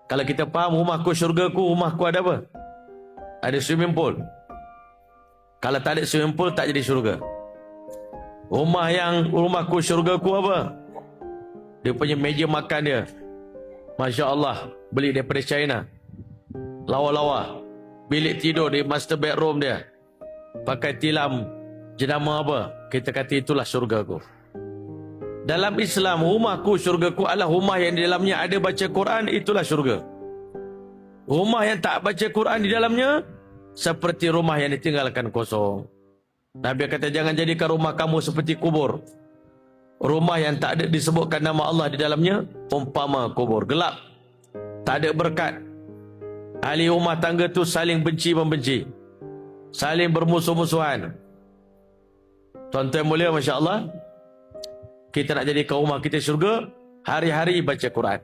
Kalau kita faham rumahku syurgaku, rumahku ada apa? Ada swimming pool. Kalau tak ada swimming pool, tak jadi syurga. Rumahku syurgaku apa? Dia punya meja makan dia, Masya Allah, beli daripada China. Lawa-lawa. Bilik tidur di master bedroom dia, pakai tilam jenama apa? Kita kata itulah syurgaku. Dalam Islam, rumahku syurgaku adalah rumah yang di dalamnya ada baca Quran, itulah syurga. Rumah yang tak baca Quran di dalamnya seperti rumah yang ditinggalkan kosong. Nabi kata jangan jadikan rumah kamu seperti kubur. Rumah yang tak ada disebutkan nama Allah di dalamnya umpama kubur, gelap, tak ada berkat. Ahli rumah tangga tu saling benci-membenci, saling bermusuh-musuhan. Tuan-tuan mulia, Masya Allah, kita nak jadikan rumah kita syurga, hari-hari baca Quran.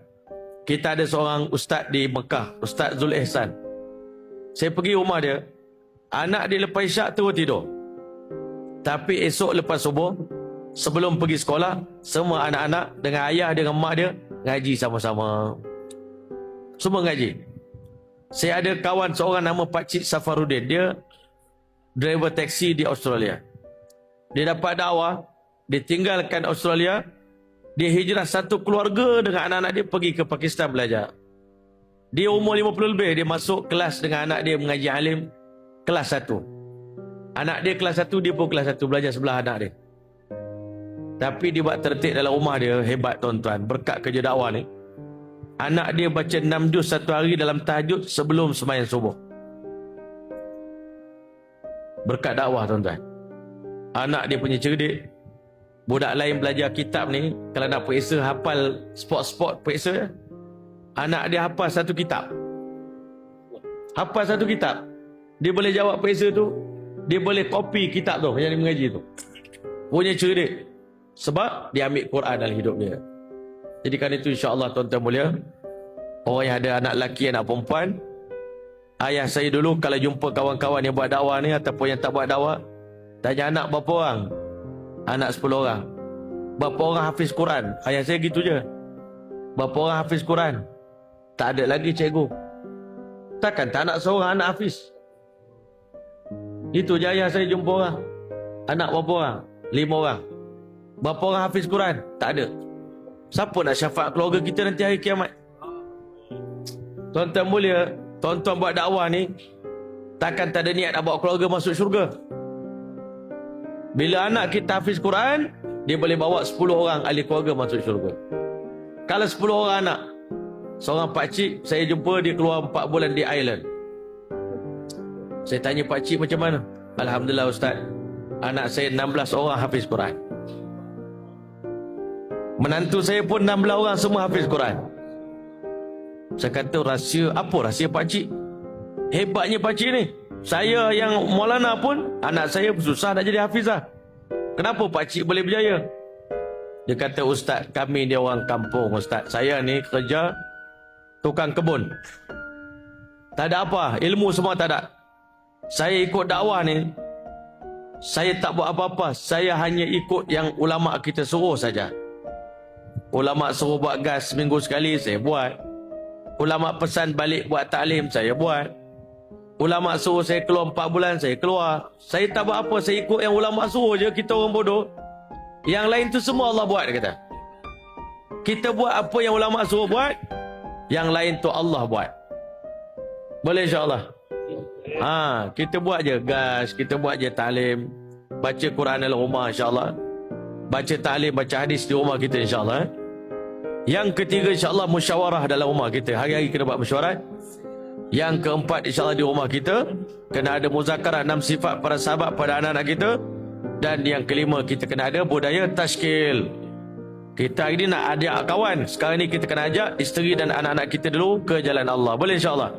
Kita ada seorang ustaz di Mekah, Ustaz Zul Ihsan. Saya pergi rumah dia, anak dia lepas isyak terus tidur. Tapi esok lepas subuh, sebelum pergi sekolah, semua anak-anak dengan ayah dengan mak dia ngaji sama-sama. Semua ngaji. Saya ada kawan seorang nama Pakcik Safarudin. Dia driver taksi di Australia. Dia dapat dakwah, dia tinggalkan Australia, dia hijrah satu keluarga dengan anak-anak dia pergi ke Pakistan belajar. Dia umur 50 lebih, dia masuk kelas dengan anak dia mengaji alim kelas 1. Anak dia kelas 1, dia pun kelas 1 belajar sebelah anak dia. Tapi dia buat tertib dalam rumah dia, hebat tuan-tuan, berkat kerja dakwah ni. Anak dia baca 6 juz satu hari dalam tahajud sebelum sembahyang subuh. Berkat dakwah tuan-tuan. Anak dia punya cerdik. Budak lain belajar kitab ni, kalau nak periksa hafal spot-spot periksa, anak dia hafal satu kitab. Hafal satu kitab. Dia boleh jawab periksa tu, dia boleh copy kitab tu yang dia mengaji tu. Punya cerdik. Sebab dia ambil Quran dalam hidup dia. Jadi kan itu insya-Allah tuan-tuan mulia, orang yang ada anak lelaki, anak perempuan, ayah saya dulu kalau jumpa kawan-kawan yang buat dakwah ni ataupun yang tak buat dakwah, tanya anak berapa orang? Anak 10 orang. Berapa orang hafiz Quran? Ayah saya gitu je. Berapa orang hafiz Quran? Tak ada lagi cikgu. Takkan tak nak seorang anak hafiz? Itu je ayah saya jumpa orang. Anak berapa orang? 5 orang. Berapa orang hafiz Quran? Tak ada. Siapa nak syafaat keluarga kita nanti hari kiamat? Tuan-tuan mulia, tuan-tuan buat dakwah ni, takkan tak ada niat nak bawa keluarga masuk syurga. Bila anak kita hafiz Quran, dia boleh bawa 10 orang ahli keluarga masuk syurga. Kalau 10 orang anak, seorang pakcik saya jumpa, dia keluar 4 bulan di Ireland. Saya tanya pakcik macam mana? Alhamdulillah Ustaz, anak saya 16 orang hafiz Quran. Menantu saya pun 16 orang semua hafiz Quran. Saya kata rahsia, apa rahsia pakcik? Hebatnya pakcik ni. Saya yang Maulana pun, anak saya susah nak jadi hafizah. Kenapa pakcik boleh berjaya? Dia kata, Ustaz, kami dia orang kampung Ustaz. Saya ni kerja tukang kebun. Tak ada apa, ilmu semua tak ada. Saya ikut dakwah ni, saya tak buat apa-apa. Saya hanya ikut yang ulama kita suruh saja. Ulama suruh buat gas seminggu sekali, saya buat. Ulama pesan balik buat taklim, saya buat. Ulama suruh saya keluar 4 bulan, saya keluar. Saya tak buat apa, saya ikut yang ulama suruh je. Kita orang bodoh. Yang lain tu semua Allah buat, dia kata. Kita buat apa yang ulama suruh buat, yang lain tu Allah buat. Boleh insya-Allah? Kita buat je gas, kita buat je taklim, baca Quran dalam rumah insya-Allah. Baca taklim, baca hadis di rumah kita insya-Allah. Yang ketiga insya-Allah musyawarah dalam rumah kita. Hari-hari kita buat mesyuarat. Yang keempat insya-Allah di rumah kita kena ada muzakarah 6 sifat para sahabat pada anak-anak kita. Dan yang kelima, kita kena ada budaya tashkil. Kita hari ni nak ajak kawan, sekarang ni kita kena ajak isteri dan anak-anak kita dulu ke jalan Allah. Boleh insya-Allah?